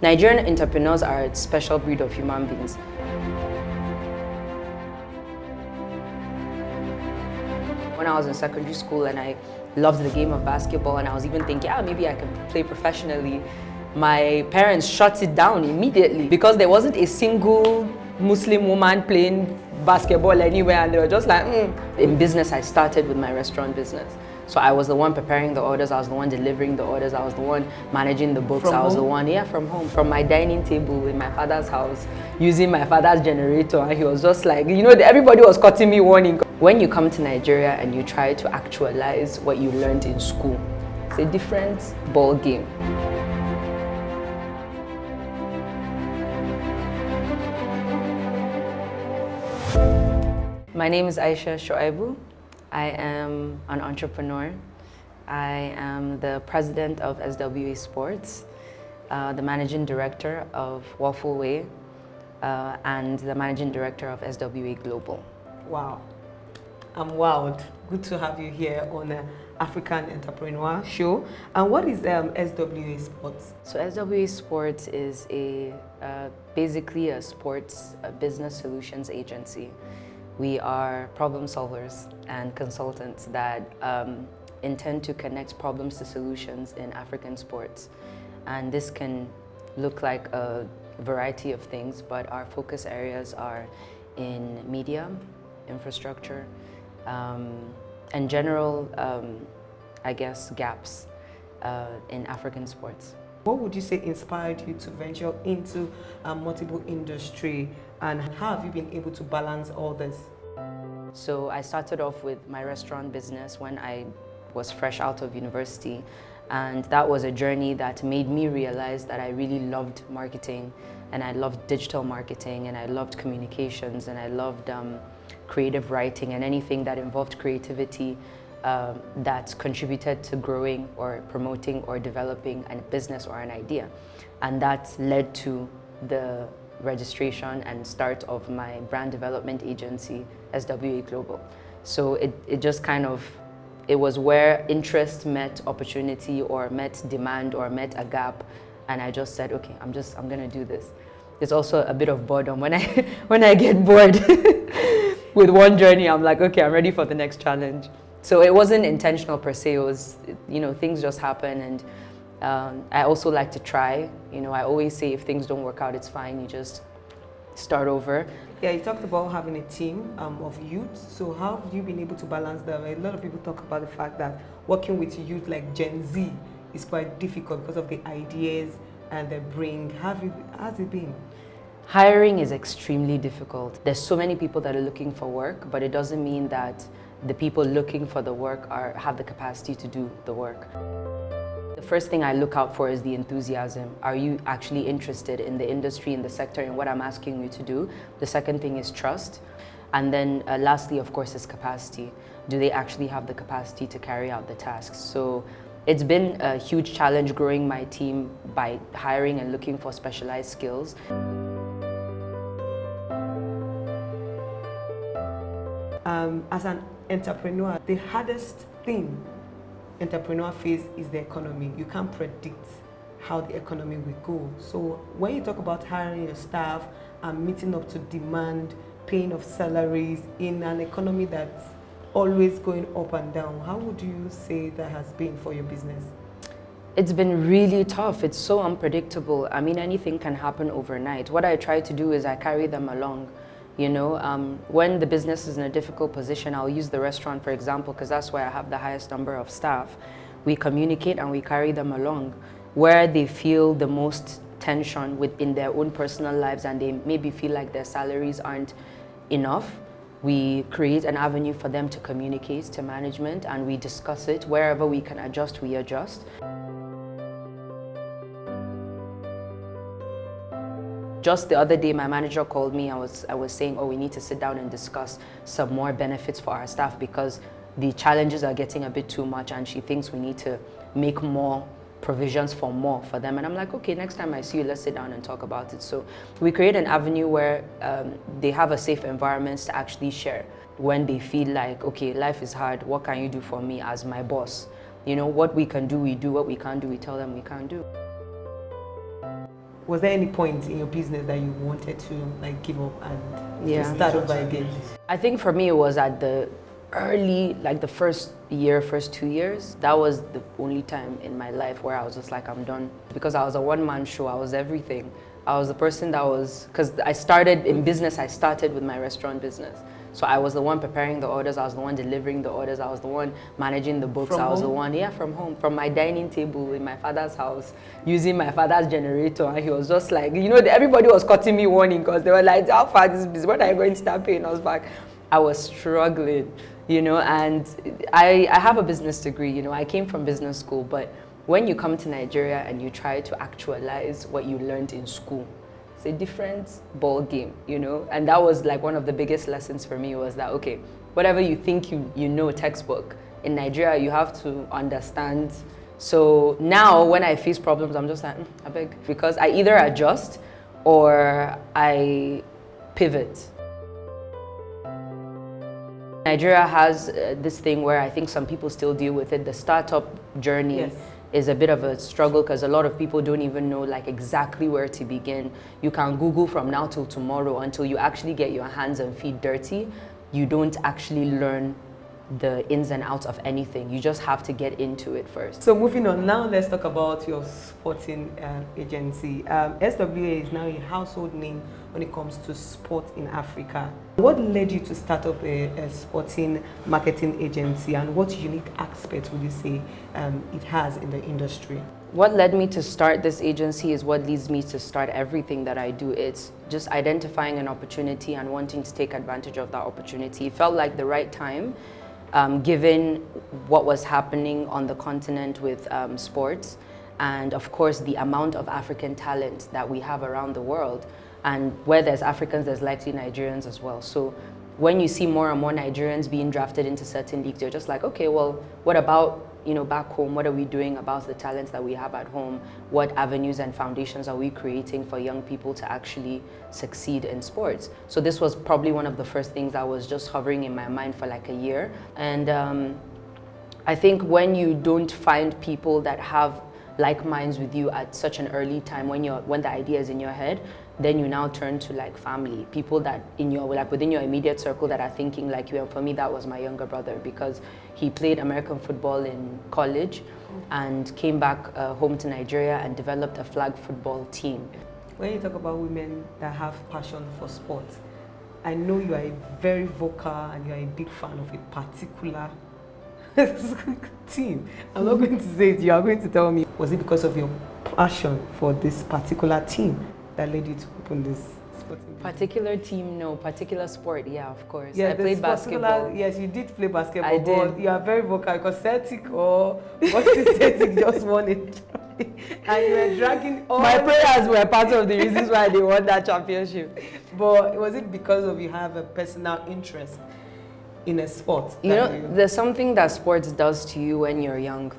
Nigerian entrepreneurs are a special breed of human beings. When I was in secondary school and I loved the game of basketball and I was even thinking, maybe I can play professionally, my parents shut it down immediately because there wasn't a single Muslim woman playing basketball anywhere, and they were just like, In business, I started with my restaurant business. So I was the one preparing the orders, I was the one delivering the orders, I was the one managing the books, I was the one, from home, from my dining table in my father's house, using my father's generator, and he was just like, everybody was cutting me warning. When you come to Nigeria and you try to actualize what you learned in school, it's a different ball game. My name is Aisha Shoaibu. I am an entrepreneur. I am the president of SWA Sports, the managing director of Waffle Way, and the managing director of SWA Global. Wow, I'm wowed. Good to have you here on the African Entrepreneur Show. And what is SWA Sports? So SWA Sports is basically a sports business solutions agency. We are problem solvers and consultants that intend to connect problems to solutions in African sports. And this can look like a variety of things, but our focus areas are in media, infrastructure, and general, gaps in African sports. What would you say inspired you to venture into multiple industry, and how have you been able to balance all this? So I started off with my restaurant business when I was fresh out of university, and that was a journey that made me realize that I really loved marketing, and I loved digital marketing, and I loved communications, and I loved creative writing and anything that involved creativity that contributed to growing or promoting or developing a business or an idea. And that led to the registration and start of my brand development agency, SWA Global. So it just it was where interest met opportunity or met demand or met a gap, and I just said, okay, I'm gonna do this. There's also a bit of boredom when I get bored with one journey. I'm like, okay, I'm ready for the next challenge. So it wasn't intentional per se. It was, things just happen, and I also like to try. I always say if things don't work out, it's fine. You just start over. Yeah, you talked about having a team of youth. So how have you been able to balance them? A lot of people talk about the fact that working with youth like Gen Z is quite difficult because of the ideas and they bring. How's it been? Hiring is extremely difficult. There's so many people that are looking for work, but it doesn't mean that the people looking for the work have the capacity to do the work. The first thing I look out for is the enthusiasm. Are you actually interested in the industry, in the sector, in what I'm asking you to do? The second thing is trust. And then lastly, of course, is capacity. Do they actually have the capacity to carry out the tasks? So it's been a huge challenge growing my team by hiring and looking for specialized skills. As an entrepreneur, the hardest thing entrepreneur face is the economy. You can't predict how the economy will go. So when you talk about hiring your staff and meeting up to demand, paying of salaries in an economy that's always going up and down, how would you say that has been for your business? It's been really tough. It's so unpredictable. I mean, anything can happen overnight. What I try to do is I carry them along. When the business is in a difficult position, I'll use the restaurant, for example, because that's where I have the highest number of staff. We communicate and we carry them along. Where they feel the most tension within their own personal lives and they maybe feel like their salaries aren't enough, we create an avenue for them to communicate to management and we discuss it. Wherever we can adjust, we adjust. Just the other day, my manager called me. I was saying, we need to sit down and discuss some more benefits for our staff because the challenges are getting a bit too much and she thinks we need to make more provisions for them. And I'm like, okay, next time I see you, let's sit down and talk about it. So we create an avenue where they have a safe environment to actually share. When they feel like, okay, life is hard, what can you do for me as my boss? What we can do, we do. What we can't do, we tell them we can't do. was there any point in your business that you wanted to like give up and Yeah. to start over again? I think for me it was at the early, like the first 2 years. That was the only time in my life where I was just like, I'm done. Because I was a one-man show, I was everything. I was the person that was, because I started in business, I started with my restaurant business. So I was the one preparing the orders, I was the one delivering the orders, I was the one managing the books, From I was home? the one, yeah, from home, from my dining table in my father's house, using my father's generator. And he was just like, you know, everybody was cutting me warning because they were like, how far this business, when are you going to start paying us back? I was struggling, you know, and I have a business degree, you know, I came from business school, but when you come to Nigeria and you try to actualize what you learned in school, it's a different ball game, you know, and that was like one of the biggest lessons for me was that, okay, whatever you think you know textbook, in Nigeria you have to understand. So now when I face problems, I'm just like, I beg, because I either adjust or I pivot. Nigeria has this thing where I think some people still deal with it, the startup journey. Yes. Is a bit of a struggle because a lot of people don't even know like exactly where to begin. You can Google from now till tomorrow. Until you actually get your hands and feet dirty, you don't actually learn the ins and outs of anything. You just have to get into it first. So moving on, now let's talk about your sporting agency. SWA is now a household name when it comes to sport in Africa. What led you to start up a sporting marketing agency, and what unique aspects would you say it has in the industry? What led me to start this agency is what leads me to start everything that I do. It's just identifying an opportunity and wanting to take advantage of that opportunity. It felt like the right time, given what was happening on the continent with sports, and of course the amount of African talent that we have around the world. And where there's Africans, there's likely Nigerians as well. So when you see more and more Nigerians being drafted into certain leagues, you're just like, okay, well, what about, you know, back home? What are we doing about the talents that we have at home? What avenues and foundations are we creating for young people to actually succeed in sports? So this was probably one of the first things that was just hovering in my mind for like a year. And I think when you don't find people that have like minds with you at such an early time, when the idea is in your head, then you now turn to like family, people that within your immediate circle that are thinking like you. And for me, that was my younger brother, because he played American football in college and came back home to Nigeria and developed a flag football team. When you talk about women that have passion for sport, I know you are a very vocal and you are a big fan of a particular team. I'm not going to say it, you are going to tell me. Was it because of your passion for this particular team that led you to open this sporting business? Particular team, no. Particular sport, yeah, of course. Yeah, I played basketball. Yes, you did play basketball. I did. But you are very vocal because Celtic or Celtic just won it. And you were dragging all... My prayers were part of the reasons why they won that championship. But was it because of you have a personal interest in a sport? You know, there's something that sports does to you when you're young.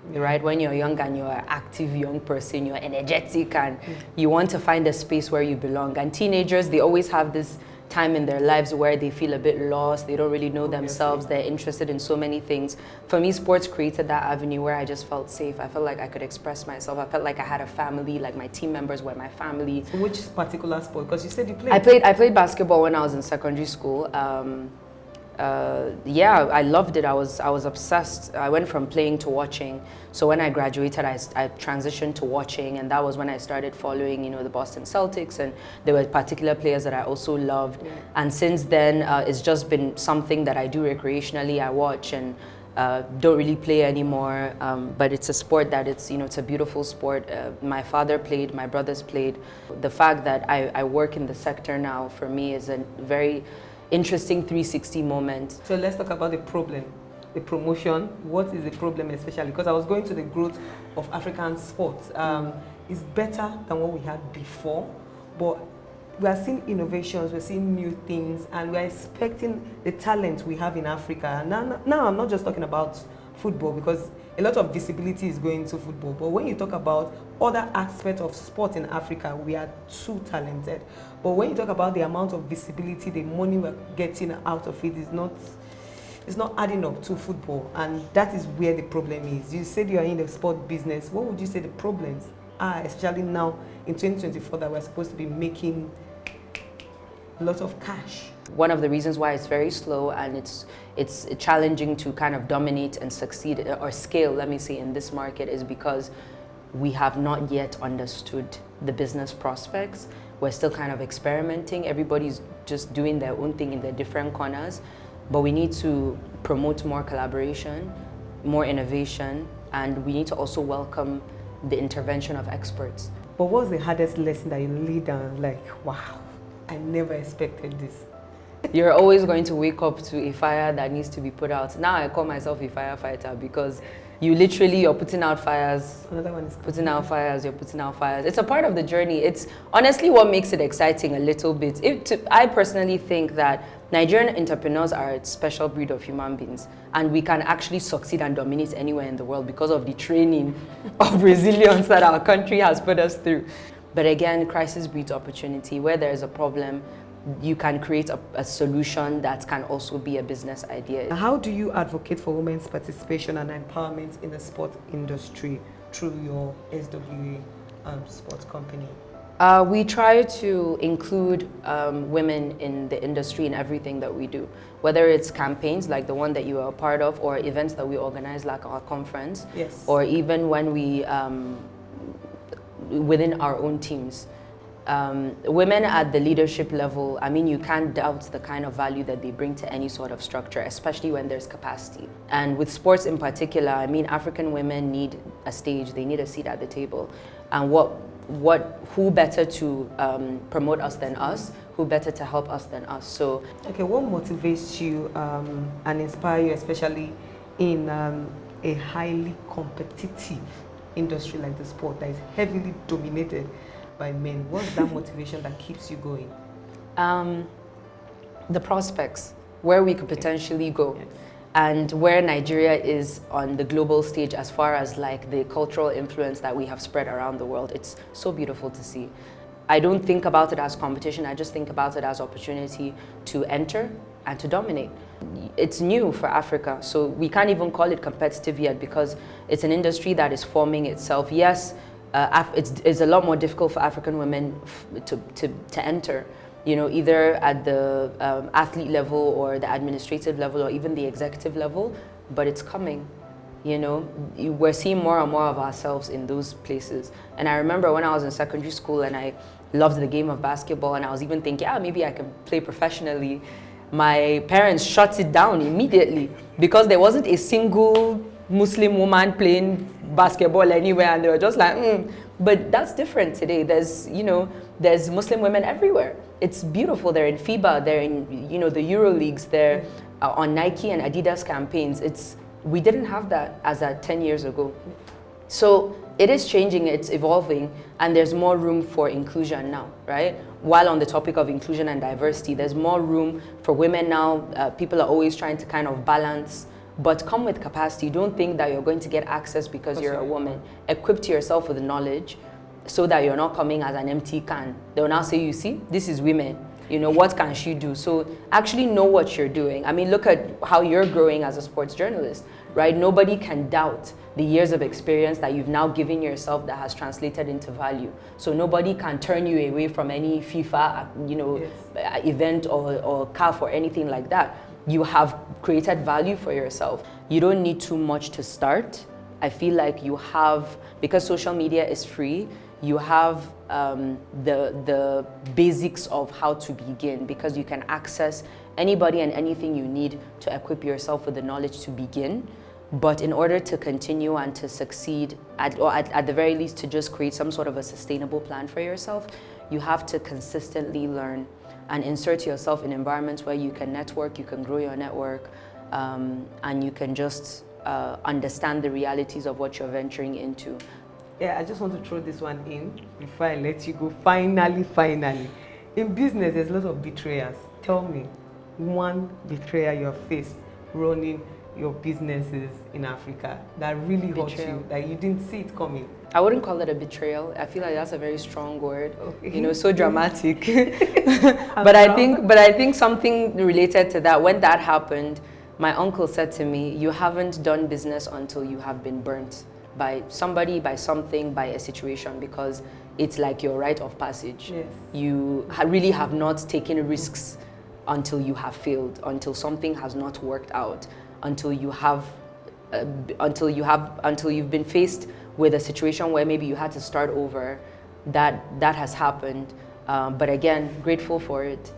Right? When you're young and you're an active young person, you're energetic and you want to find a space where you belong. And teenagers, they always have this time in their lives where they feel a bit lost, they don't really know themselves, they're interested in so many things. For me, sports created that avenue where I just felt safe. I felt like I could express myself. I felt like I had a family, like my team members were my family. So which particular sport? Because you said you played. I played basketball when I was in secondary school. Yeah, I loved it. I was obsessed. I went from playing to watching. So when I graduated, I transitioned to watching, and that was when I started following, you know, the Boston Celtics, and there were particular players that I also loved. Yeah. And since then, it's just been something that I do recreationally. I watch and don't really play anymore, but it's a sport that it's a beautiful sport. My father played, my brothers played. The fact that I work in the sector now, for me, is a very interesting 360 moment. So let's talk about the problem, the promotion. What is the problem especially? Because I was going to the growth of African sports. It's better than what we had before, but we are seeing innovations, we're seeing new things, and we're expecting the talent we have in Africa. Now I'm not just talking about football, because a lot of visibility is going to football, but when you talk about other aspects of sport in Africa, we are too talented. But when you talk about the amount of visibility, the money we're getting out of it it's not adding up to football, and that is where the problem is. You said you are in the sport business. What would you say the problems are, especially now in 2024 that we're supposed to be making a lot of cash? One of the reasons why it's very slow and it's challenging to kind of dominate and succeed or scale, let me say, in this market is because we have not yet understood the business prospects. We're still kind of experimenting. Everybody's just doing their own thing in their different corners, but we need to promote more collaboration, more innovation, and we need to also welcome the intervention of experts. But what was the hardest lesson that you laid down, like, wow, I never expected this? You're always going to wake up to a fire that needs to be put out. Now I call myself a firefighter because you're putting out fires. Another one is putting out fires, you're putting out fires. It's a part of the journey. It's honestly what makes it exciting a little bit. I personally think that Nigerian entrepreneurs are a special breed of human beings, and we can actually succeed and dominate anywhere in the world because of the training of resilience that our country has put us through. But again, crisis breeds opportunity. Where there is a problem, you can create a solution that can also be a business idea. How do you advocate for women's participation and empowerment in the sports industry through your SWA sports company? We try to include women in the industry in everything that we do, whether it's campaigns like the one that you are a part of, or events that we organize like our conference, yes, or even when we, within our own teams. Women at the leadership level, I mean, you can't doubt the kind of value that they bring to any sort of structure, especially when there's capacity. And with sports in particular, I mean, African women need a stage, they need a seat at the table. And who better to promote us than us? Who better to help us than us? So, okay, what motivates you and inspire you, especially in a highly competitive industry like the sport that is heavily dominated by men? What's that motivation that keeps you going? The prospects, where we could potentially go. Yes. And where Nigeria is on the global stage as far as like the cultural influence that we have spread around the world. It's so beautiful to see. I don't think about it as competition, I just think about it as opportunity to enter and to dominate. It's new for Africa, so we can't even call it competitive yet because it's an industry that is forming itself. Yes, it's a lot more difficult for African women to enter, you know, either at the athlete level or the administrative level or even the executive level, but it's coming. You know, we're seeing more and more of ourselves in those places. And I remember when I was in secondary school and I loved the game of basketball and I was even thinking, yeah, maybe I can play professionally. My parents shut it down immediately because there wasn't a single Muslim woman playing basketball anywhere, and they were just like, But that's different today. There's Muslim women everywhere. It's beautiful. They're in FIBA, they're in, you know, the Euro leagues, they're on Nike and Adidas campaigns. We didn't have that as at 10 years ago. So it is changing, it's evolving, and there's more room for inclusion now, right? While on the topic of inclusion and diversity, there's more room for women now. People are always trying to kind of balance, but come with capacity. Don't think that you're going to get access because you're a woman. Equip yourself with knowledge so that you're not coming as an empty can. They'll now say, you see, this is women. You know, what can she do? So actually know what you're doing. I mean, look at how you're growing as a sports journalist, right? Nobody can doubt the years of experience that you've now given yourself that has translated into value. So nobody can turn you away from any FIFA, you know, event or CAF or anything like that. You have created value for yourself. You don't need too much to start. I feel like you have, because social media is free, you have the basics of how to begin, because you can access anybody and anything you need to equip yourself with the knowledge to begin. But in order to continue and to succeed, or at the very least to just create some sort of a sustainable plan for yourself, you have to consistently learn and insert yourself in environments where you can network, you can grow your network, and you can just understand the realities of what you're venturing into. Yeah, I just want to throw this one in before I let you go. Finally. In business, there's a lot of betrayers. Tell me one betrayer you have faced running your businesses in Africa that really hurt you, that you didn't see it coming. I wouldn't call it a betrayal. I feel like that's a very strong word. Okay. You know, so dramatic. but I think something related to that, when that happened, my uncle said to me, you haven't done business until you have been burnt. by somebody, by something, by a situation, because it's like your rite of passage. Yes. You really have not taken risks until you have failed, until something has not worked out, until you've been faced with a situation where maybe you had to start over. That has happened, but again, grateful for it.